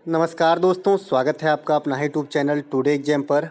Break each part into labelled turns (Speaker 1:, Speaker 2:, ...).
Speaker 1: नमस्कार दोस्तों, स्वागत है आपका अपना यूट्यूब चैनल टुडे एग्जाम पर।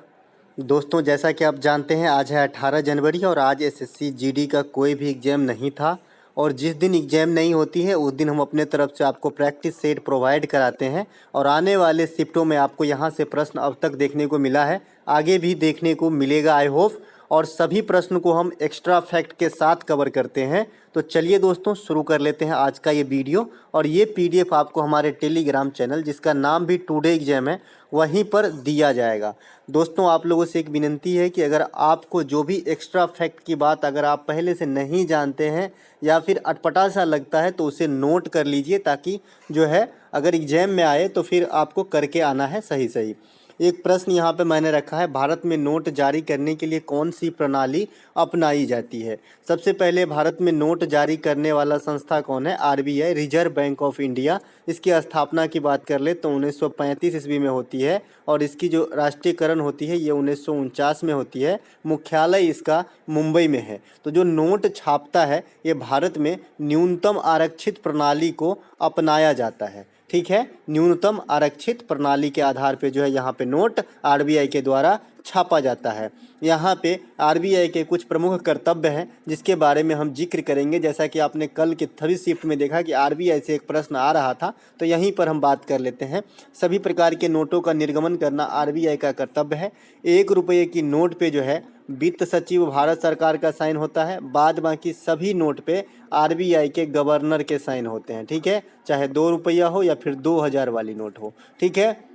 Speaker 1: दोस्तों, जैसा कि आप जानते हैं, आज है 18 जनवरी और आज एसएससी जीडी का कोई भी एग्ज़ाम नहीं था। और जिस दिन एग्ज़ाम नहीं होती है उस दिन हम अपने तरफ से आपको प्रैक्टिस सेट प्रोवाइड कराते हैं और आने वाले शिफ्टों में आपको यहाँ से प्रश्न अब तक देखने को मिला है, आगे भी देखने को मिलेगा आई होप। और सभी प्रश्न को हम एक्स्ट्रा फैक्ट के साथ कवर करते हैं। तो चलिए दोस्तों, शुरू कर लेते हैं आज का ये वीडियो। और ये पीडीएफ आपको हमारे टेलीग्राम चैनल, जिसका नाम भी टुडे एग्जाम है, वहीं पर दिया जाएगा। दोस्तों, आप लोगों से एक विनती है कि अगर आपको जो भी एक्स्ट्रा फैक्ट की बात अगर आप पहले से नहीं जानते हैं या फिर अटपटा सा लगता है तो उसे नोट कर लीजिए, ताकि जो है अगर एग्जाम में आए तो फिर आपको करके आना है सही सही। एक प्रश्न यहाँ पे मैंने रखा है, भारत में नोट जारी करने के लिए कौन सी प्रणाली अपनाई जाती है। सबसे पहले भारत में नोट जारी करने वाला संस्था कौन है? RBI, reserve bank of India. इसकी स्थापना की बात कर ले तो 1935 ईस्वी में होती है और इसकी जो राष्ट्रीयकरण होती है ये 1949 में होती है। मुख्यालय इसका मुंबई में है। तो जो नोट छापता है ये भारत में न्यूनतम आरक्षित प्रणाली को अपनाया जाता है। ठीक है, न्यूनतम आरक्षित प्रणाली के आधार पे जो है यहाँ पे नोट आरबीआई के द्वारा छापा जाता है। यहाँ पे आरबीआई के कुछ प्रमुख कर्तव्य हैं जिसके बारे में हम जिक्र करेंगे। जैसा कि आपने कल के सभी शिफ्ट में देखा कि आरबीआई से एक प्रश्न आ रहा था, तो यहीं पर हम बात कर लेते हैं। सभी प्रकार के नोटों का निर्गमन करना आरबीआई का कर्तव्य है। 1 रुपये की नोट पे जो है वित्त सचिव भारत सरकार का साइन होता है। बाद बाकी सभी नोट पे आरबीआई के गवर्नर के साइन होते हैं। ठीक है, चाहे 2 रुपया हो या फिर 2000 वाली नोट हो। ठीक है,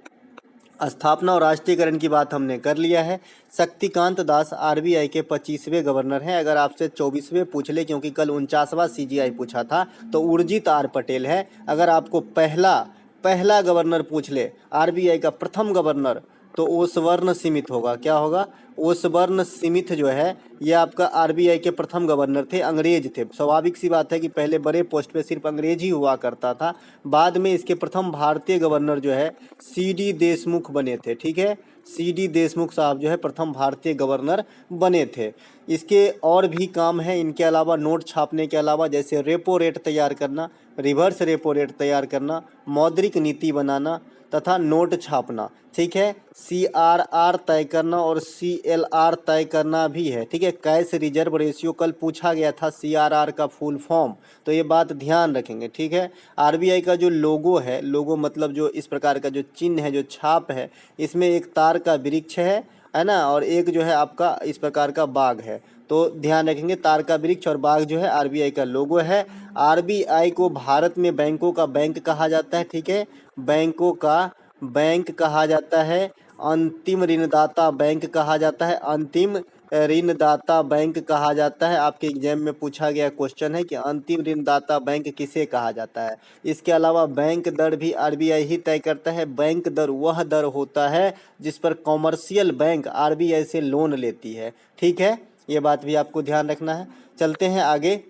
Speaker 1: स्थापना और राष्ट्रीयकरण की बात हमने कर लिया है। शक्तिकांत दास आरबीआई के 25वें गवर्नर हैं। अगर आपसे 24वें पूछ ले, क्योंकि कल 49वां सीजीआई पूछा था, तो उर्जित आर पटेल है। अगर आपको पहला गवर्नर पूछ ले, आरबीआई का प्रथम गवर्नर, तो ओसवर्ण सीमित होगा। क्या होगा? ओसवर्ण सीमित जो है ये आपका आरबीआई के प्रथम गवर्नर थे, अंग्रेज थे। स्वाभाविक सी बात है कि पहले बड़े पोस्ट पे सिर्फ अंग्रेज ही हुआ करता था। बाद में इसके प्रथम भारतीय गवर्नर जो है सीडी देशमुख बने थे। ठीक है, सीडी देशमुख साहब जो है प्रथम भारतीय गवर्नर बने थे। इसके और भी काम है इनके अलावा, नोट छापने के अलावा, जैसे रेपो रेट तैयार करना, रिवर्स रेपो रेट तैयार करना, मौद्रिक नीति बनाना तथा नोट छापना। ठीक है, सीआरआर तय करना और सीएलआर तय करना भी है। ठीक है, कैश रिजर्व रेशियो कल पूछा गया था, सीआरआर का फुल फॉर्म, तो ये बात ध्यान रखेंगे। ठीक है, आरबीआई का जो लोगो है, लोगो मतलब जो इस प्रकार का जो चिन्ह है, जो छाप है, इसमें एक तार का वृक्ष है ना, और एक जो है आपका इस प्रकार का बाघ है। तो ध्यान रखेंगे, तार का वृक्ष और बाघ जो है आरबीआई का लोगो है। आरबीआई को भारत में बैंकों का बैंक कहा जाता है। ठीक है, बैंकों का बैंक कहा जाता है। अंतिम ऋणदाता बैंक कहा जाता है। अंतिम ऋणदाता बैंक कहा जाता है। आपके एग्जाम में पूछा गया क्वेश्चन है कि अंतिम ऋणदाता बैंक किसे कहा जाता है। इसके अलावा बैंक दर भी आरबीआई ही तय करता है। बैंक दर वह दर होता है जिस पर कॉमर्शियल बैंक आरबीआई से लोन लेती है। ठीक है, ये बात भी आपको ध्यान रखना है। चलते हैं आगे।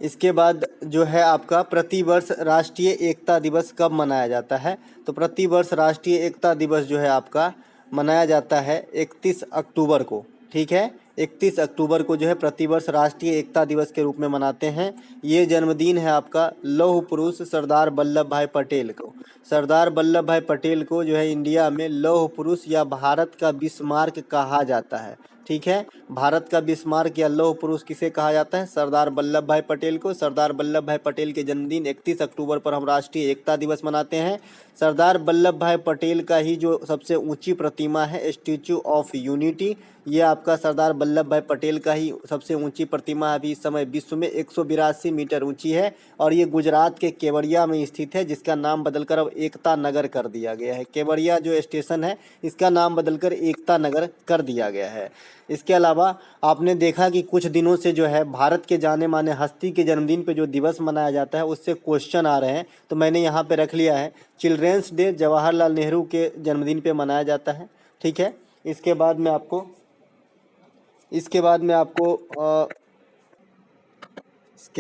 Speaker 1: इसके बाद जो है आपका प्रतिवर्ष राष्ट्रीय एकता दिवस कब मनाया जाता है? तो प्रतिवर्ष राष्ट्रीय एकता दिवस जो है आपका मनाया जाता है 31 अक्टूबर को। ठीक है, 31 अक्टूबर को जो है प्रतिवर्ष राष्ट्रीय एकता दिवस के रूप में मनाते हैं। ये जन्मदिन है आपका लौह पुरुष सरदार वल्लभ भाई पटेल को। सरदार वल्लभ भाई पटेल को जो है इंडिया में लौह पुरुष या भारत का बिस्मार्क कहा जाता है। ठीक है, भारत का बिस्मार्क या लौह पुरुष किसे कहा जाता है? सरदार वल्लभ भाई पटेल को। सरदार वल्लभ भाई पटेल के जन्मदिन 31 अक्टूबर पर हम राष्ट्रीय एकता दिवस मनाते हैं। सरदार वल्लभ भाई पटेल का ही जो सबसे ऊंची प्रतिमा है, स्टैचू ऑफ यूनिटी, ये आपका सरदार वल्लभ भाई पटेल का ही सबसे ऊंची प्रतिमा अभी इस समय विश्व में 182 मीटर ऊंची है और ये गुजरात के केवड़िया में स्थित है, जिसका नाम बदलकर अब एकता नगर कर दिया गया है। केवड़िया जो स्टेशन है इसका नाम बदलकर एकता नगर कर दिया गया है। इसके अलावा आपने देखा कि कुछ दिनों से जो है भारत के जाने माने हस्ती के जन्मदिन पे जो दिवस मनाया जाता है उससे क्वेश्चन आ रहे हैं, तो मैंने यहाँ पे रख लिया है। चिल्ड्रेंस डे जवाहरलाल नेहरू के जन्मदिन पे मनाया जाता है। ठीक है, इसके बाद में आपको इसके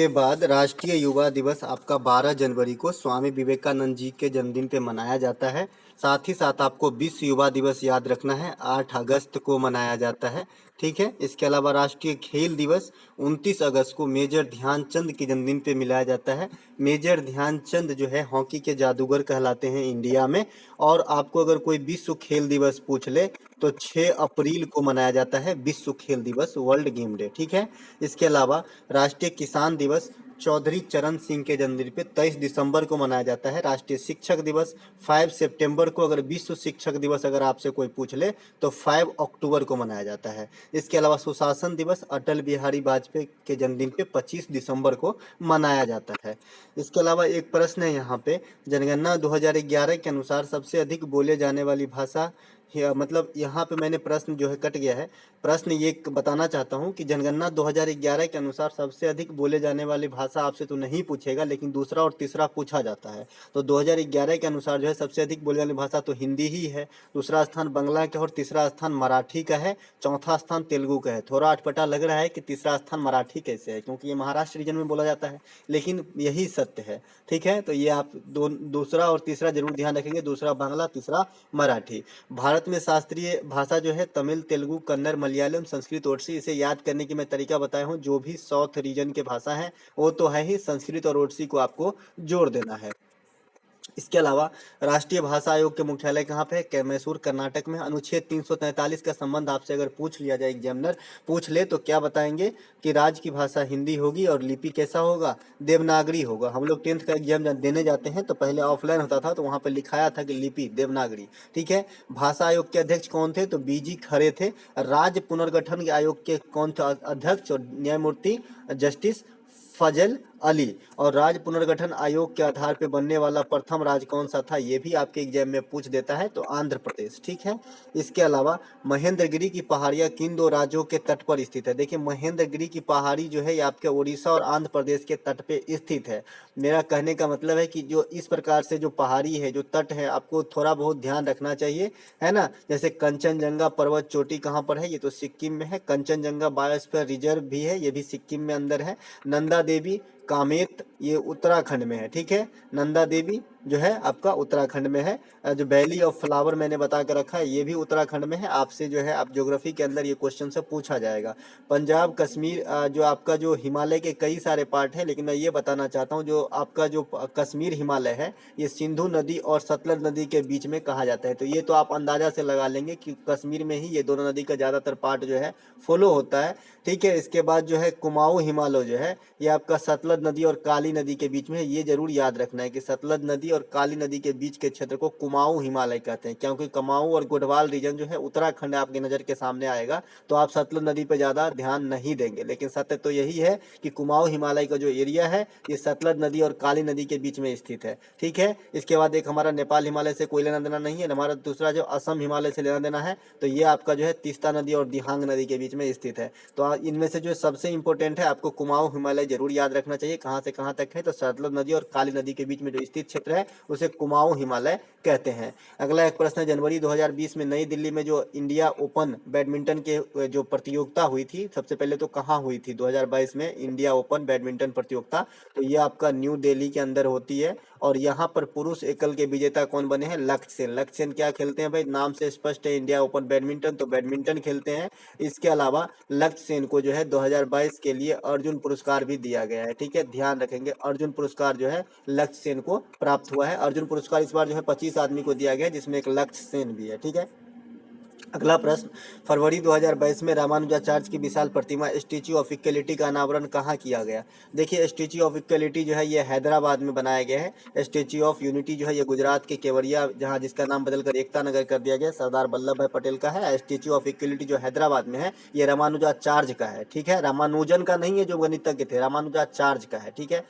Speaker 1: बाद राष्ट्रीय युवा दिवस आपका 12 जनवरी को स्वामी विवेकानंद जी के जन्मदिन पे मनाया जाता है। साथ ही साथ आपको विश्व युवा दिवस याद रखना है, 8 अगस्त को मनाया जाता है। ठीक है। इसके अलावा राष्ट्रीय खेल दिवस 29 अगस्त को मेजर ध्यानचंद के जन्मदिन पे मिलाया जाता है। मेजर ध्यानचंद जो है हॉकी के जादूगर कहलाते हैं इंडिया में। और आपको अगर कोई विश्व खेल दिवस पूछ ले तो 6 अप्रैल को मनाया जाता है विश्व खेल दिवस, वर्ल्ड गेम डे। ठीक है। इसके अलावा राष्ट्रीय किसान दिवस चौधरी चरण सिंह के जन्मदिन पे 23 दिसंबर को मनाया जाता है। राष्ट्रीय शिक्षक दिवस 5 सितंबर को, अगर विश्व शिक्षक दिवस अगर आपसे कोई पूछ ले तो 5 अक्टूबर को मनाया जाता है। इसके अलावा सुशासन दिवस अटल बिहारी वाजपेयी के जन्मदिन पे 25 दिसंबर को मनाया जाता है। इसके अलावा एक प्रश्न है यहाँ पे, जनगणना 2011 के अनुसार सबसे अधिक बोले जाने वाली भाषा, मतलब यहाँ पे मैंने प्रश्न जो है कट गया है। प्रश्न ये बताना चाहता हूँ कि जनगणना 2011 के अनुसार सबसे अधिक बोले जाने वाली भाषा आपसे तो नहीं पूछेगा, लेकिन दूसरा और तीसरा पूछा जाता है। तो 2011 के अनुसार जो है सबसे अधिक बोले जाने वाली भाषा तो हिंदी ही है, दूसरा स्थान बांग्ला का और तीसरा स्थान मराठी का है, चौथा स्थान तेलुगु का है। थोड़ा अटपटा लग रहा है कि तीसरा स्थान मराठी कैसे है, क्योंकि ये महाराष्ट्र रीजन में बोला जाता है, लेकिन यही सत्य है। ठीक है, तो ये आप दूसरा और तीसरा जरूर ध्यान रखेंगे, दूसरा बांग्ला, तीसरा मराठी। भारत में शास्त्रीय भाषा जो है तमिल, तेलुगु, कन्नड़, मलयालम, संस्कृत, ओडिसी। इसे याद करने की मैं तरीका बताया हूँ, जो भी साउथ रीजन के भाषा है वो तो है ही, संस्कृत और ओडिसी को आपको जोड़ देना है। इसके अलावा राष्ट्रीय भाषा आयोग के मुख्यालय कहाँ पे है? मैसूर, कर्नाटक में। अनुच्छेद 343 का संबंध आपसे अगर पूछ लिया जाए, एग्जामिनर पूछ ले तो क्या बताएंगे कि राज्य की भाषा हिंदी होगी और लिपि कैसा होगा? देवनागरी होगा। हम लोग 10th का एग्जाम देने जाते हैं तो पहले ऑफलाइन होता था, तो वहाँ पे लिखाया था कि लिपि देवनागरी। ठीक है। भाषा आयोग के अध्यक्ष कौन थे? तो बीजी खरे थे। राज्य पुनर्गठन आयोग के कौन थे अध्यक्ष? और न्यायमूर्ति जस्टिस फजल अली। और राज्य पुनर्गठन आयोग के आधार पर बनने वाला प्रथम राज्य कौन सा था? ये भी आपके एग्जाम में पूछ देता है, तो आंध्र प्रदेश। ठीक है। इसके अलावा महेंद्रगिरी की पहाड़ियाँ किन दो राज्यों के तट पर स्थित है? देखिए, महेंद्रगिरी की पहाड़ी जो है ये आपके उड़ीसा और आंध्र प्रदेश के तट पे स्थित है। मेरा कहने का मतलब है कि जो इस प्रकार से जो पहाड़ी है, जो तट है, आपको थोड़ा बहुत ध्यान रखना चाहिए, है ना। जैसे कंचनजंगा पर्वत चोटी कहाँ पर है? ये तो सिक्किम में है। कंचनजंगा बायोस्फीयर रिजर्व भी है, ये भी सिक्किम में अंदर है। नंदा देवी, कामेत, ये उत्तराखंड में है। ठीक है। नंदा देवी जो है आपका उत्तराखंड में है। जो वैली ऑफ फ्लावर मैंने बता कर रखा है ये भी उत्तराखंड में है। आपसे जो है आप ज्योग्राफी के अंदर ये क्वेश्चन से पूछा जाएगा। पंजाब, कश्मीर, जो आपका जो हिमालय के कई सारे पार्ट है, लेकिन मैं ये बताना चाहता हूँ जो आपका जो कश्मीर हिमालय है ये सिंधु नदी और सतलज नदी के बीच में कहा जाता है। तो ये तो आप अंदाजा से लगा लेंगे कि कश्मीर में ही ये दोनों नदी का ज्यादातर पार्ट जो है फॉलो होता है। ठीक है। इसके बाद जो है कुमाऊं हिमालय जो है ये आपका सतलज नदी और काली नदी के बीच में है। ये जरूर याद रखना है कि सतलज नदी और काली नदी के बीच के क्षेत्र को कुमाऊं हिमालय कहते हैं, क्योंकि कुमाऊं और गढ़वाल रीजन जो है उत्तराखंड आपकी नजर के सामने आएगा, तो आप सतलज नदी पर ज्यादा ध्यान नहीं देंगे। लेकिन सत्य तो यही है कि कुमाऊं हिमालय का जो एरिया है ये सतलज नदी और काली नदी के बीच में स्थित है। ठीक है। इसके बाद एक हमारा नेपाल हिमालय से कोई लेना देना नहीं है, हमारा दूसरा जो असम हिमालय से लेना देना है, तो ये आपका जो है तीस्ता नदी और दिहांग नदी के बीच में स्थित है। तो इनमें से जो सबसे इंपॉर्टेंट है आपको कुमाऊं हिमालय जरूर याद रखना चाहिए, कहाँ से कहाँ तक है। तो सतलज नदी और काली नदी के बीच में जो स्थित क्षेत्र है उसे कुमाऊं हिमालय कहते हैं। अगला एक प्रश्न, जनवरी 2020 में नई दिल्ली में जो इंडिया ओपन बैडमिंटन के जो प्रतियोगिता हुई थी, सबसे पहले तो कहाँ हुई थी? 2022 में इंडिया ओपन बैडमिंटन प्रतियोगिता, तो ये आपका न्यू दिल्ली के अंदर होती है। और यहाँ पर पुरुष एकल के विजेता कौन बने हैं? लक्ष्य सेन। लक्ष्य सेन क्या खेलते हैं भाई? नाम से स्पष्ट है, इंडिया ओपन बैडमिंटन, तो बैडमिंटन खेलते हैं। इसके अलावा लक्ष्य सेन को जो है 2022 के लिए अर्जुन पुरस्कार भी दिया गया है। ठीक है, ध्यान रखेंगे, अर्जुन पुरस्कार जो है लक्ष्य सेन को प्राप्त हुआ है। अर्जुन पुरस्कार इस बार जो है 25 आदमी को दिया गया है, जिसमें एक लक्ष्य सेन भी है। ठीक है। अगला प्रश्न, फरवरी 2022 में रामानुजाचार्य की विशाल प्रतिमा स्टैच्यू ऑफ इक्वलिटी का अनावरण कहाँ किया गया? देखिए, स्टैच्यू ऑफ इक्वलिटी जो है ये हैदराबाद में बनाया गया है। स्टैच्यू ऑफ यूनिटी जो है ये गुजरात के केवड़िया, जहाँ जिसका नाम बदलकर एकता नगर कर दिया गया, सरदार वल्लभ भाई पटेल का है। स्टैच्यू ऑफ इक्वलिटी जो हैदराबाद में है ये रामानुजाचार्य का है। ठीक है, रामानुजन का नहीं है जो गणितज्ञ थे, रामानुजाचार्य का है। ठीक है।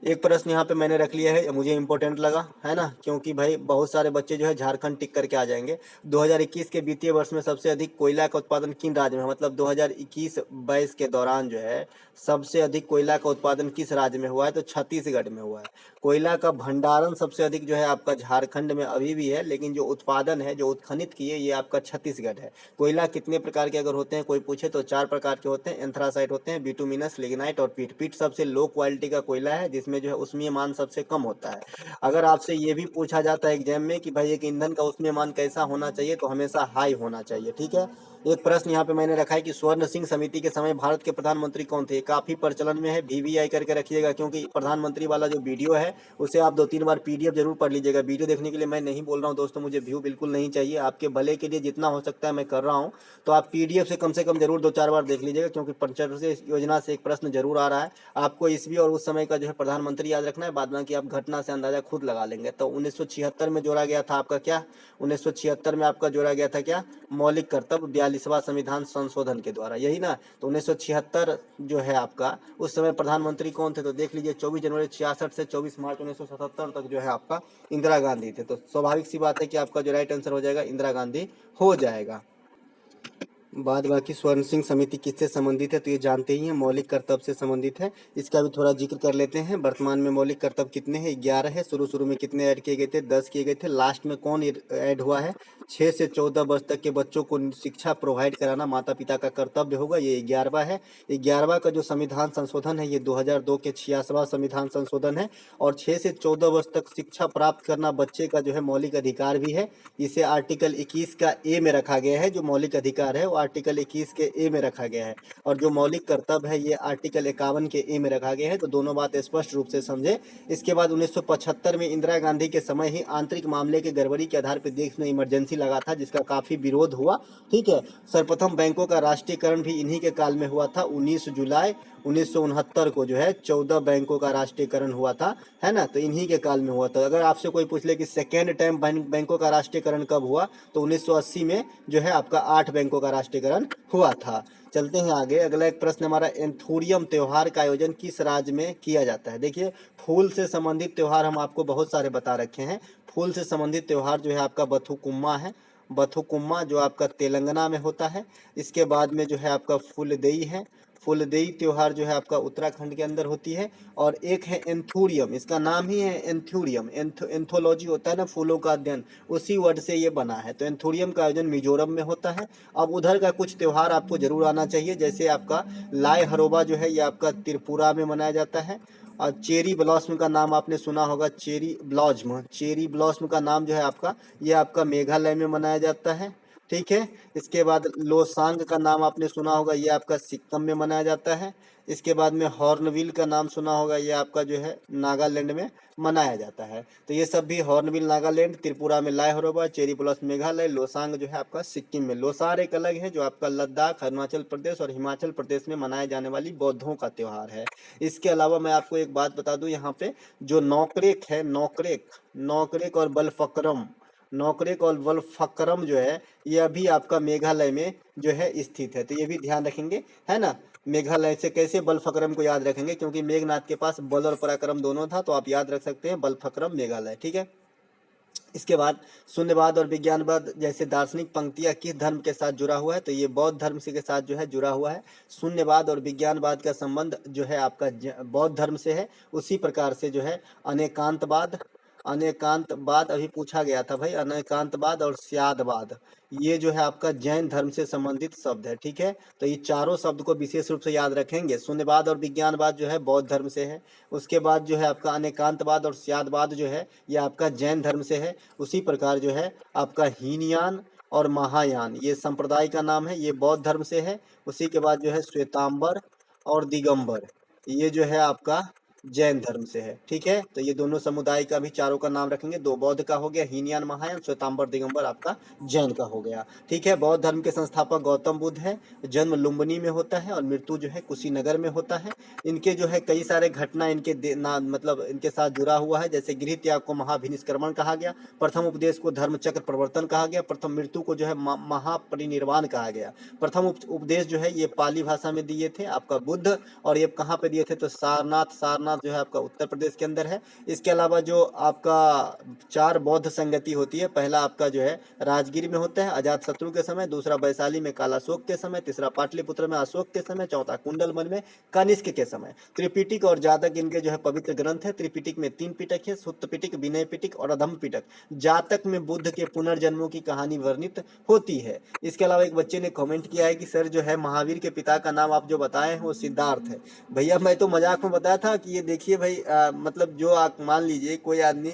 Speaker 1: एक प्रश्न यहाँ पे मैंने रख लिया है, मुझे इंपॉर्टेंट लगा, है ना, क्योंकि भाई बहुत सारे बच्चे जो है झारखंड टिक करके आ जाएंगे। 2021 के वित्तीय वर्ष में सबसे अधिक कोयला का उत्पादन किन राज्य में है? मतलब 2021-22 के दौरान जो है सबसे अधिक कोयला का उत्पादन किस राज्य में हुआ है? तो छत्तीसगढ़ में हुआ है। कोयला का भंडारण सबसे अधिक जो है आपका झारखंड में अभी भी है, लेकिन जो उत्पादन है, जो उत्खनित किए, ये आपका छत्तीसगढ़ है। कोयला कितने प्रकार के अगर होते हैं कोई पूछे तो 4 प्रकार के होते हैं। एंथ्रासाइट होते हैं, बिटुमिनस, लिग्नाइट और पीट। पीट सबसे लो क्वालिटी का कोयला है, जिसमें जो है उसमें मान सबसे कम होता है। अगर आपसे ये भी पूछा जाता है एग्जाम में कि भाई एक ईंधन का उसमें मान कैसा होना चाहिए, तो हमेशा हाई होना चाहिए। ठीक है। एक प्रश्न यहाँ पे मैंने रखा है कि स्वर्ण सिंह समिति के समय भारत के प्रधानमंत्री कौन थे। काफी प्रचलन में है, VVI करके रखिएगा, क्योंकि प्रधानमंत्री वाला जो वीडियो है उसे आप 2-3 बार PDF जरूर पढ़ लीजिएगा। वीडियो देखने के लिए मैं नहीं बोल रहा हूँ दोस्तों, मुझे व्यू बिल्कुल नहीं चाहिए, आपके भले के लिए जितना हो सकता है मैं कर रहा हूँ। तो आप PDF से कम जरूर 2-4 बार देख लीजिएगा, क्योंकि पंचायत योजना से एक प्रश्न जरूर आ रहा है। आपको ईस्वी और उस समय का जो है प्रधानमंत्री याद रखना है, बाद बाकी आप घटना से अंदाजा खुद लगा लेंगे। तो 1976 में जोड़ा गया था आपका क्या, 1976 में आपका जोड़ा गया था क्या, मौलिक कर्तव्य 42वां संविधान संशोधन के द्वारा, यही ना। तो 1976 जो है आपका, उस समय प्रधानमंत्री कौन थे, तो देख लीजिए 24 जनवरी 66 से 24 मार्च 1977 तक जो है आपका इंदिरा गांधी थे। तो स्वाभाविक सी बात है कि आपका जो राइट आंसर हो जाएगा इंदिरा गांधी हो जाएगा। बाद बाकी स्वर्ण सिंह समिति किससे संबंधित है, तो ये जानते ही हैं, मौलिक कर्तव्य से संबंधित है। इसका भी थोड़ा जिक्र कर लेते हैं। वर्तमान में मौलिक कर्तव्य कितने हैं, 11 है। शुरू में कितने ऐड किए गए थे, 10 किए गए थे। लास्ट में कौन ऐड हुआ है, 6 से 14 वर्ष तक के बच्चों को शिक्षा प्रोवाइड कराना माता पिता का कर्तव्य होगा, ये 11वां है। 11वां का जो संविधान संशोधन है ये 2002 के 86वां संविधान संशोधन है। और 6 से 14 वर्ष तक शिक्षा प्राप्त करना बच्चे का जो है मौलिक अधिकार भी है। इसे आर्टिकल 21 का ए में रखा गया है। जो मौलिक अधिकार है वो आर्टिकल 21 के ए में रखा गया है, और जो मौलिक कर्तव्य है ये आर्टिकल 51 के ए में रखा गया है। तो दोनों बात स्पष्ट रूप से समझे। इसके बाद 1975 में इंदिरा गांधी के समय ही आंतरिक मामले के गड़बड़ी के आधार पर देश में इमरजेंसी लगा था, जिसका काफी विरोध हुआ। ठीक है, सर्वप्रथम बैंकों का राष्ट्रीयकरण भी इन्हीं के काल में हुआ था। 19 जुलाई 1969 को जो है 14 बैंकों का राष्ट्रीयकरण हुआ था, है ना। तो इन्हीं के काल में हुआ था। अगर आपसे कोई पूछ ले कि सेकेंड टाइम बैंकों का राष्ट्रीयकरण कब हुआ, तो 1980 में जो है आपका 8 बैंकों का राष्ट्रीयकरण हुआ था। चलते हैं आगे। अगला एक प्रश्न हमारा, एंथोरियम त्योहार का आयोजन किस राज्य में किया जाता है। देखिए, फूल से संबंधित त्योहार हम आपको बहुत सारे बता रखे हैं। फूल से संबंधित त्योहार जो है आपका बथुकुम्मा है, बथुकुम्मा जो आपका तेलंगाना में होता है। इसके बाद में जो है आपका फुलदेई है, फुलदेई त्योहार जो है आपका उत्तराखंड के अंदर होती है। और एक है एंथोरियम, इसका नाम ही है एंथोरियम, एंथोलॉजी होता है ना, फूलों का अध्ययन, उसी वर्ड से ये बना है। तो एंथोरियम का आयोजन मिजोरम में होता है। अब उधर का कुछ त्योहार आपको जरूर आना चाहिए, जैसे आपका लाई हरोबा जो है ये आपका त्रिपुरा में मनाया जाता है। और चेरी ब्लॉसम का नाम आपने सुना होगा, चेरी ब्लॉसम का नाम जो है आपका, ये आपका मेघालय में मनाया जाता है। ठीक है, इसके बाद लोसांग का नाम आपने सुना होगा, ये आपका सिक्किम में मनाया जाता है। इसके बाद में हॉर्नबिल का नाम सुना होगा, ये आपका जो है नागालैंड में मनाया जाता है। तो ये सब भी, हॉर्नबिल नागालैंड, त्रिपुरा में लाई हरोबा, चेरी ब्लॉसम मेघालय, लोसांग जो है आपका सिक्किम में। लोसार एक अलग है जो आपका लद्दाख, अरुणाचल प्रदेश और हिमाचल प्रदेश में मनाए जाने वाली बौद्धों का त्योहार है। इसके अलावा मैं आपको एक बात बता दूं, यहाँ पे जो नौकरेक है, नौकरेक और बलफक्रम, नौकरेक और बलफक्रम जो है यह भी आपका मेघालय में जो है स्थित है। तो ये भी ध्यान रखेंगे, है ना। मेघालय से कैसे बलफक्रम को याद रखेंगे, क्योंकि मेघनाथ के पास बल और पराक्रम दोनों था, तो आप याद रख सकते हैं बलफक्रम मेघालय। ठीक है, इसके बाद शून्यवाद और विज्ञानवाद जैसे दार्शनिक पंक्तियां किस धर्म के साथ जुड़ा हुआ है, तो ये बौद्ध धर्म से के साथ जो है जुड़ा हुआ है। शून्यवाद और विज्ञानवाद का संबंध जो है आपका बौद्ध धर्म से है। उसी प्रकार से जो है अनेकांतवाद, अनेकांतवाद अभी पूछा गया था भाई, अनेकांतवाद और स्यादवाद, ये जो है आपका जैन धर्म से संबंधित शब्द है। ठीक है, तो ये चारों शब्द को विशेष रूप से याद रखेंगे। शून्यवाद और विज्ञानवाद जो है बौद्ध धर्म से है। उसके बाद जो है आपका अनेकांतवाद और स्यादवाद जो है ये आपका जैन धर्म से है। उसी प्रकार जो है आपका हीनयान और महायान, ये संप्रदाय का नाम है, ये बौद्ध धर्म से है। उसी के बाद जो है श्वेतांबर और दिगंबर, ये जो है आपका जैन धर्म से है। ठीक है, तो ये दोनों समुदाय का भी चारों का नाम रखेंगे। दो बौद्ध का हो गया हीनयान महायान, श्वेतांबर दिगंबर आपका जैन का हो गया। ठीक है, बौद्ध धर्म के संस्थापक गौतम बुद्ध है। जन्म लुम्बिनी में होता है और मृत्यु जो है कुशीनगर में होता है। इनके जो है कई सारे घटना इनके मतलब इनके साथ जुड़ा हुआ है। जैसे गृह त्याग को महाभिनिष्क्रमण कहा गया, प्रथम उपदेश को धर्म चक्र प्रवर्तन कहा गया, प्रथम मृत्यु को जो है महापरिनिर्वाण कहा गया। प्रथम उपदेश जो है ये पाली भाषा में दिए थे आपका बुद्ध, और ये कहाँ पे दिए थे, तो सारनाथ जो है आपका उत्तर प्रदेश के अंदर है। इसके अलावा जो आपका 4 बौद्ध संगति होती है, पहला आपका जो है राजगिर में होता है अजात शत्रु के समय, दूसरा वैशाली में कालाशोक के समय, तीसरा पाटलिपुत्र में अशोक के समय, चौथा कुंडलवन में कनिष्क के समय। त्रिपिटक और जातक इनके जो है पवित्र ग्रंथ है। त्रिपिटक में 3 पिटक है, सुत्त पिटक, विनय पिटक और अधम पिटक। जातक में बुद्ध के पुनर्जन्मों की कहानी वर्णित होती है। इसके अलावा एक बच्चे ने कमेंट किया है कि सर जो है महावीर के पिता का नाम आप जो बताए हैं वो सिद्धार्थ है। भैया मैं तो मजाक में बताया था कि ये देखिए भाई, मतलब जो आप मान लीजिए कोई आदमी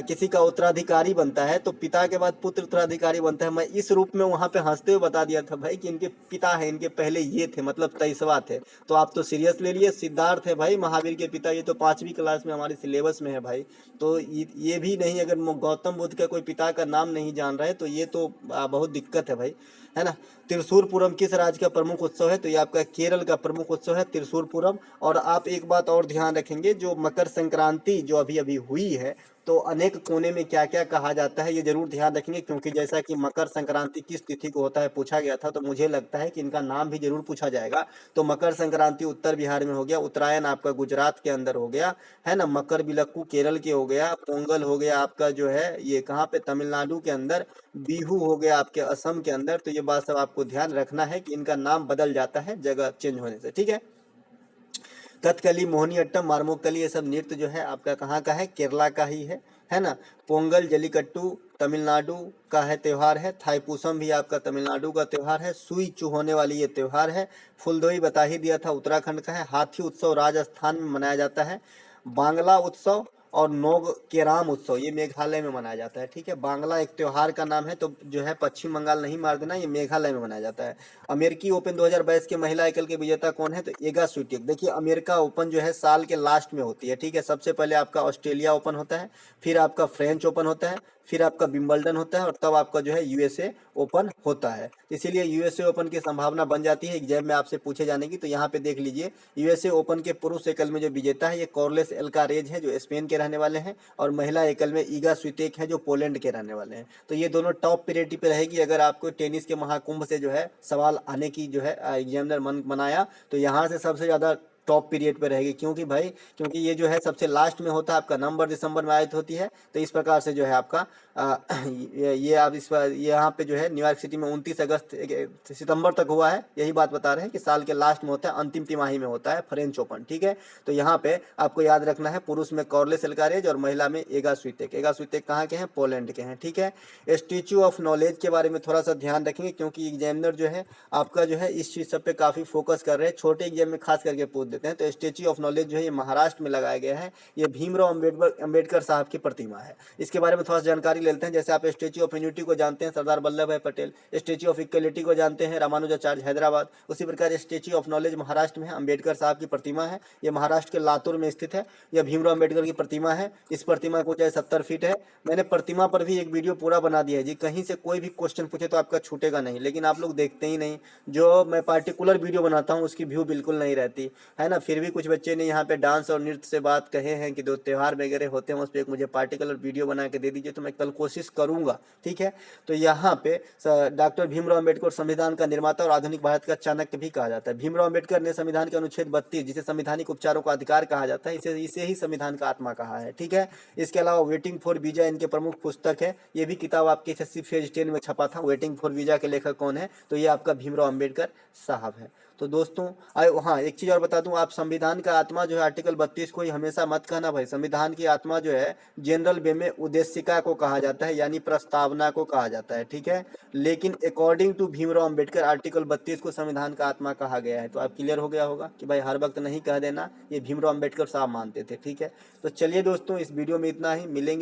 Speaker 1: किसी का उत्तराधिकारी बनता है तो पिता के बाद पुत्र उत्तराधिकारी बनता है। मैं इस रूप में वहां पे हंसते हुए बता दिया था भाई कि इनके पिता है, इनके पहले ये थे, मतलब तेईसवा थे। तो आप तो सीरियस ले लिए, सिद्धार्थ है भाई महावीर के पिता, ये तो 5वीं क्लास में हमारे सिलेबस में है भाई। तो ये भी नहीं, अगर गौतम बुद्ध का कोई पिता का नाम नहीं जान रहा है तो ये तो बहुत दिक्कत है भाई, है ना। त्रिशूरपुरम किस राज्य का प्रमुख उत्सव है? तो ये आपका केरल का प्रमुख उत्सव है त्रिशूरपुरम। और आप एक बात और ध्यान रखेंगे, जो मकर संक्रांति जो अभी अभी हुई है तो अनेक कोने में क्या क्या कहा जाता है ये जरूर ध्यान रखेंगे, क्योंकि जैसा कि मकर संक्रांति किस तिथि को होता है पूछा गया था, तो मुझे लगता है कि इनका नाम भी जरूर पूछा जाएगा। तो मकर संक्रांति उत्तर बिहार में हो गया, उत्तरायण आपका गुजरात के अंदर हो गया, है ना, मकर बिलक्कू केरल के हो गया, पोंगल हो गया आपका जो है ये कहाँ पे, तमिलनाडु के अंदर, बिहू हो गया आपके असम के अंदर। तो ये बात सब आपको ध्यान रखना है कि इनका नाम बदल जाता है जगह चेंज होने से, ठीक है। कथकली, मोहिनीअट्टम, मारमोक्कली, ये सब नृत्य जो है आपका कहाँ का है? केरला का ही है ना। पोंगल, जलीकट्टू तमिलनाडु का है त्योहार है। थाईपुसम भी आपका तमिलनाडु का त्योहार है। सुई चू होने वाली ये त्योहार है। फुलदोई बता ही दिया था, उत्तराखंड का है। हाथी उत्सव राजस्थान में मनाया जाता है। बांग्ला उत्सव और नोग केराम उत्सव ये मेघालय में मनाया जाता है, ठीक है। बांग्ला एक त्योहार का नाम है, तो जो है पश्चिम बंगाल नहीं मार देना, ये मेघालय में मनाया जाता है। अमेरिकी ओपन 2022 के महिला एकल के विजेता कौन है? तो एगा स्वीटेक। देखिए अमेरिका ओपन जो है साल के लास्ट में होती है, ठीक है। सबसे पहले आपका ऑस्ट्रेलिया ओपन होता है, फिर आपका फ्रेंच ओपन होता है, फिर आपका विंबलडन होता है, और तब आपका जो है यूएसए ओपन होता है। इसीलिए यूएसए ओपन की संभावना बन जाती है एग्जाम में आपसे पूछे जाने की। तो यहाँ पे देख लीजिए, यूएसए ओपन के पुरुष एकल में जो विजेता है ये कॉर्लेस एल्कारेज है जो स्पेन के रहने वाले हैं, और महिला एकल में ईगा स्वितेक है जो पोलैंड के रहने वाले हैं। तो ये दोनों टॉप प्रायोरिटी पे रहेगी। अगर आपको टेनिस के महाकुंभ से जो है सवाल आने की जो है एग्जामिनर मन बनाया, तो यहाँ से सबसे ज़्यादा टॉप पीरियड पे रहेगी, क्योंकि भाई क्योंकि ये जो है सबसे लास्ट में होता है, आपका नवंबर दिसंबर में आयोजित होती है। तो इस प्रकार से जो है आपका ये आप इस यहाँ पे जो है न्यूयॉर्क सिटी में 29 सितंबर तक हुआ है, यही बात बता रहे हैं कि साल के लास्ट में होता है, अंतिम तिमाही में होता है फ्रेंच ओपन, ठीक है। तो यहाँ पे आपको याद रखना है, पुरुष में कॉर्लेस एल्कारेज और महिला में एगा स्वितेक। एगा स्वितेक कहाँ के हैं? पोलैंड के हैं, ठीक है। स्टैच्यू ऑफ नॉलेज के बारे में थोड़ा सा ध्यान रखेंगे, क्योंकि एग्जामिनर जो है आपका जो है इस चीज़ सब पे काफ़ी फोकस कर रहे हैं, छोटे एग्जाम में खास करके पूछ देते हैं। तो स्टैच्यू ऑफ नॉलेज जो है ये महाराष्ट्र में लगाया गया है, ये भीमराव अम्बेडकर साहब की प्रतिमा है। इसके बारे में थोड़ा सा जानकारी लेते हैं। जैसे आप स्टैच्यू ऑफ यूनिटी को जानते हैं, सरदार वल्लभ भाई पटेल। स्टैच्यू ऑफ इक्वलिटी को जानते हैं, रामानुजाचार्य हैदराबाद। उसी प्रकार स्टैच्यू ऑफ नॉलेज महाराष्ट्र में है, अम्बेडकर साहब की प्रतिमा है, ये महाराष्ट्र के लातूर में स्थित है। यह भीमराव अम्बेडकर की प्रतिमा है। इस प्रतिमा को ऊंचाई 70 फीट है। मैंने प्रतिमा पर भी एक वीडियो पूरा बना दिया है जी, कहीं से कोई भी क्वेश्चन पूछे तो आपका छूटेगा नहीं, लेकिन आप लोग देखते ही नहीं। जो मैं पार्टिकुलर वीडियो बनाता हूँ उसकी व्यू बिल्कुल नहीं रहती है ना। फिर भी कुछ बच्चे ने यहाँ पे डांस और नृत्य से बात कहे हैं कि दो त्यौहार वगैरह होते हैं उस पर एक मुझे पार्टिकुलर वीडियो बना के दे दीजिए, तो मैं कल कोशिश करूंगा, ठीक है। तो यहाँ पे डॉक्टर भीमराव अम्बेडकर संविधान का निर्माता और आधुनिक भारत का चाणक्य भी कहा जाता है। भीमराव अम्बेडकर ने संविधान के अनुच्छेद 32 जिसे संवैधानिक उपचारों का अधिकार कहा जाता है, इसे ही संविधान का आत्मा कहा है, ठीक है। इसके अलावा वेटिंग फॉर वीजा इनके प्रमुख पुस्तक है। ये भी किताब आपके एसएससी फेज 10 में छपा था। वेटिंग फॉर वीजा के लेखक कौन है? तो ये आपका भीमराव अम्बेडकर साहब है। तो दोस्तों हाँ एक चीज़ और बता दूं, आप संविधान का आत्मा जो है आर्टिकल 32 को ही हमेशा मत कहना भाई। संविधान की आत्मा जो है जनरल वे में उद्देशिका को कहा जाता है, यानी प्रस्तावना को कहा जाता है, ठीक है। लेकिन according to Bhimrao Ambedkar article 32 को संविधान का आत्मा कहा गया है। तो आप क्लियर हो गया होगा कि भाई हर वक्त नहीं कह देना, ये भीमराव अम्बेडकर साहब मानते थे, ठीक है। तो चलिए दोस्तों, इस वीडियो में इतना ही, मिलेंगे